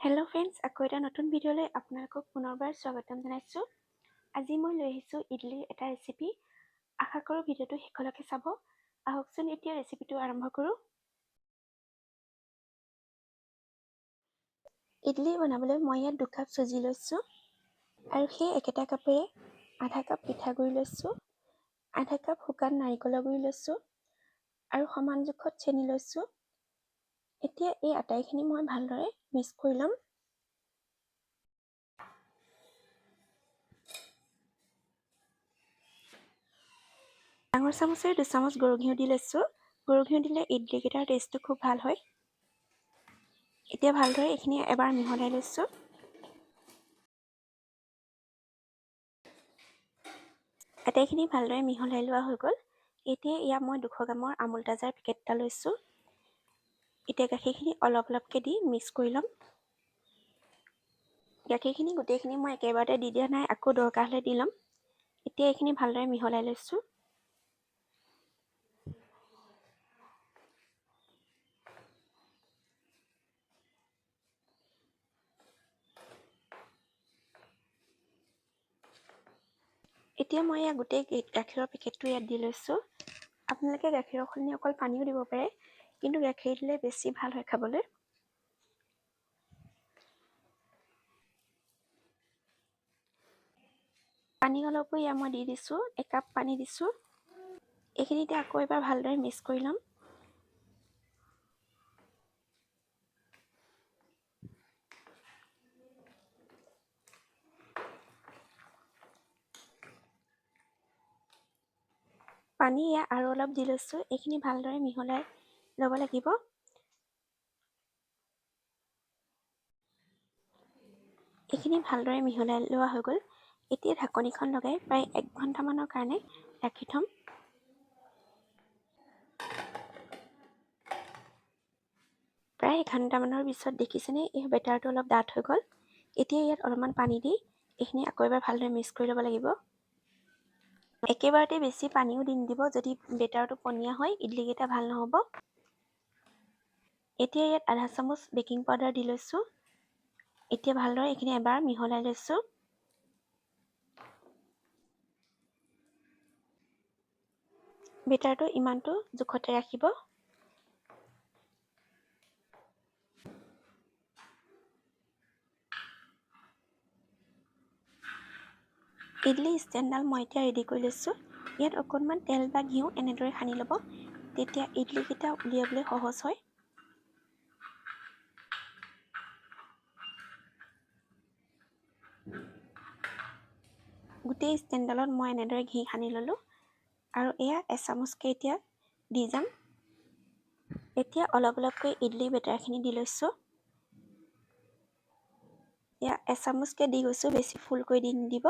Hello' friends, আকৌ এটা নতুন ভিডিঅ'লৈ আপোনালোকক পুনৰবাৰ স্বাগতম জনাইছোঁ। আজি মই লৈ আহিছোঁ ইডলিৰ এটা ৰেচিপি। আশা কৰোঁ ভিডিঅ'টো শেষলৈকে চাব। আহকচোন এতিয়া ৰেচিপিটো আৰম্ভ কৰোঁ। ইডলি বনাবলৈ মই ইয়াত 2 কাপ চুজি লৈছোঁ আৰু সেই একেটা কাপেৰে আধা কাপ পিঠাগুড়ি লৈছোঁ, আধা কাপ শুকান নাৰিকলৰ গুড়ি লৈছোঁ আৰু সমান জোখত চেনি লৈছোঁ। এতিয়া এই আটাইখিনি মই ভালদৰে মিক্স কৰি ল'ম। ডাঙৰ চামুচেৰে 2 চামুচ গৰু ঘিউ দি লৈছোঁ। গৰু ঘিউ দিলে ইডলিকেইটাৰ টেষ্টটো খুব ভাল হয়। এতিয়া ভালদৰে এইখিনি এবাৰ মিহলাই লৈছোঁ। আটাইখিনি ভালদৰে মিহলাই লোৱা হৈ গ'ল। এতিয়া ইয়াত মই 200 গ্ৰামৰ আমুল তাজাৰ পেকেট এটা লৈছোঁ। এতিয়া গাখীৰখিনি অলপ অলপকৈ দি মিক্স কৰি ল'ম। গাখীৰখিনি গোটেইখিনি মই একেবাৰতে দি দিয়া নাই, আকৌ দৰকাৰ হ'লে দি ল'ম। এতিয়া এইখিনি ভালদৰে মিহলাই লৈছোঁ। এতিয়া মই ইয়াত গোটেই গাখীৰৰ পেকেটটো ইয়াত দি লৈছোঁ। আপোনালোকে গাখীৰৰ সলনি অকল পানীও দিব পাৰে, কিন্তু গাখীৰ দিলে বেছি ভাল হয় খাবলৈ। পানী অলপো ইয়াত মই দি দিছোঁ, 1 কাপ পানী দিছোঁ। এইখিনিতে আকৌ এবাৰ ভালদৰে মিক্স কৰি ল'ম। পানী ইয়াত আৰু অলপ দি লৈছোঁ। এইখিনি ভালদৰে মিহলাই ল'ব লাগিব। এইখিনি ভালদৰে মিহলাই লোৱা হৈ গ'ল। এতিয়া ঢাকনিখন লগাই প্ৰায় 1 ঘণ্টামানৰ কাৰণে ৰাখি থ'ম। প্ৰায় 1 ঘণ্টামানৰ পিছত দেখিছেনে, এই বেটাৰটো অলপ ডাঠ হৈ গ'ল। এতিয়া ইয়াত অলপমান পানী দি এইখিনি আকৌ এবাৰ ভালদৰে মিক্স কৰি ল'ব লাগিব। একেবাৰতে বেছি পানীও দি নিদিব, যদি বেটাৰটো পনীয়া হয় ইডলিকেইটা ভাল নহ'ব। এতিয়া ইয়াত আধা চামুচ বেকিং পাউডাৰ দি লৈছোঁ। এতিয়া ভালদৰে এইখিনি এবাৰ মিহলাই লৈছোঁ। বেটাৰটো ইমানটো জোখতে ৰাখিব। ইডলি ষ্টেণ্ডডাল মই এতিয়া ৰেডি কৰি লৈছোঁ। ইয়াত অকণমান তেল বা ঘিউ এনেদৰে সানি ল'ব, তেতিয়া ইডলিকেইটা উলিয়াবলৈ সহজ হয়। গোটেই ষ্টেণ্ডডালত মই এনেদৰে ঘি সানি ল'লোঁ আৰু এয়া এচামুচকৈ এতিয়া দি যাম। এতিয়া অলপ অলপকৈ ইডলি বেটাৰখিনি দি লৈছোঁ। এয়া এচামুচকৈ দি গৈছোঁ, বেছি ফুলকৈ দি নিদিব।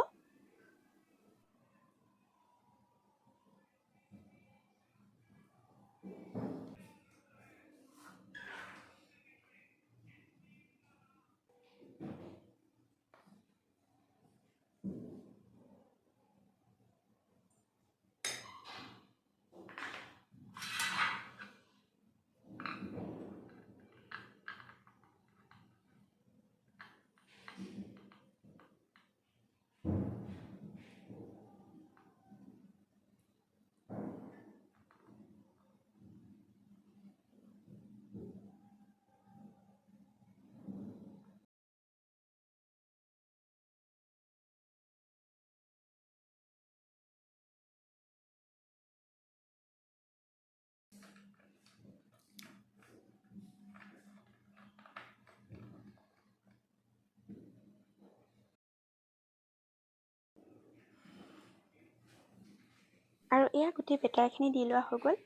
আৰু এয়া গোটেই বেটাৰখিনি দি লোৱা হৈ গ'ল।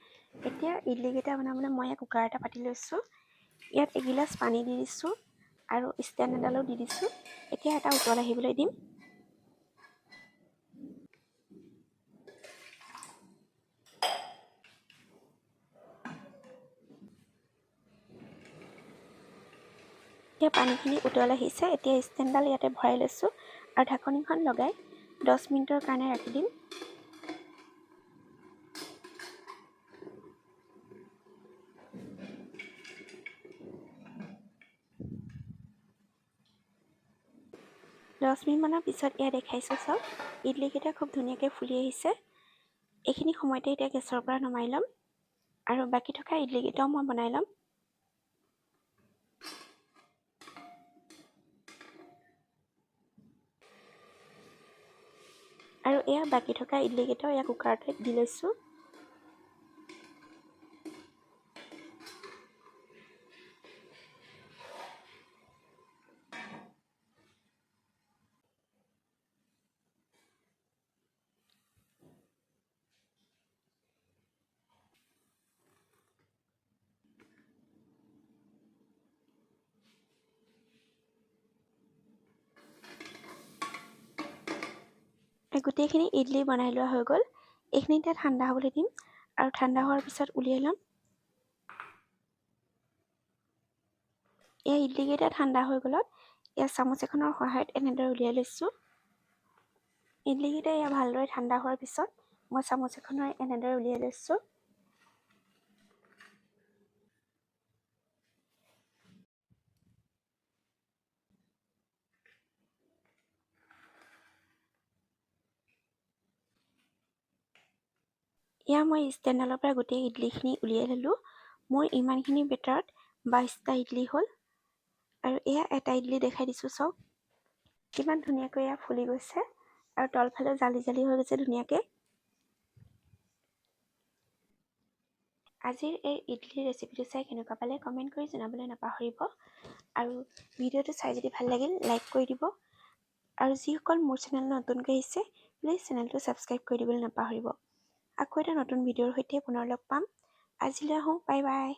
এতিয়া ইডলিকেইটা বনাবলৈ মই কুকাৰ এটা পাতি লৈছোঁ। ইয়াত এগিলাচ পানী দি দিছোঁ আৰু ষ্টেণ্ড এডালো দি দিছোঁ। এতিয়া এটা উতল আহিবলৈ দিম। এতিয়া পানীখিনি উতল আহিছে। এতিয়া ষ্টেণ্ডডাল ইয়াতে ভৰাই লৈছোঁ আৰু ঢাকনিখন লগাই 10 মিনিটৰ কাৰণে ৰাখি দিম। 10 মিনিটমানৰ পিছত এয়া দেখাইছোঁ চাওক ইডলিকেইটা খুব ধুনীয়াকৈ ফুলি আহিছে। এইখিনি সময়তে এতিয়া গেছৰ পৰা নমাই ল'ম আৰু বাকী থকা ইডলিকেইটাও মই বনাই ল'ম। আৰু এয়া বাকী থকা ইডলিকেইটাও এয়া কুকাৰতে দি লৈছোঁ। গোটেইখিনি ইডলি বনাই লোৱা হৈ গ'ল। এইখিনি এতিয়া ঠাণ্ডা হ'বলৈ দিম আৰু ঠাণ্ডা হোৱাৰ পিছত উলিয়াই ল'ম। এই ইডলিকেইটা ঠাণ্ডা হৈ গ'লত এয়া চামুচ এখনৰ সহায়ত এনেদৰে উলিয়াই লৈছোঁ। ইডলিকেইটা এয়া ভালদৰে ঠাণ্ডা হোৱাৰ পিছত মই চামুচ এখনৰ এনেদৰে উলিয়াই লৈছোঁ। এয়া মই ষ্টেণ্ডডালৰ পৰা গোটেই ইডলিখিনি উলিয়াই ল'লোঁ। মোৰ ইমানখিনি বেটাৰত 22টা ইডলি হ'ল আৰু এয়া এটা ইডলি দেখাই দিছোঁ চাওক কিমান ধুনীয়াকৈ এয়া ফুলি গৈছে আৰু তলফালে জালি জালি হৈ গৈছে ধুনীয়াকৈ। আজিৰ এই ইডলিৰ ৰেচিপিটো চাই কেনেকুৱা পালে কমেণ্ট কৰি জনাবলৈ নাপাহৰিব আৰু ভিডিঅ'টো চাই যদি ভাল লাগিল লাইক কৰি দিব আৰু যিসকল মোৰ চেনেল নতুনকৈ আহিছে প্লিজ চেনেলটো ছাবস্ক্ৰাইব কৰি দিবলৈ নাপাহৰিব। আকৌ এটা নতুন ভিডিঅ'ৰ সৈতে পুনৰ লগ পাম। আজিলৈ আহোঁ, বাই বাই।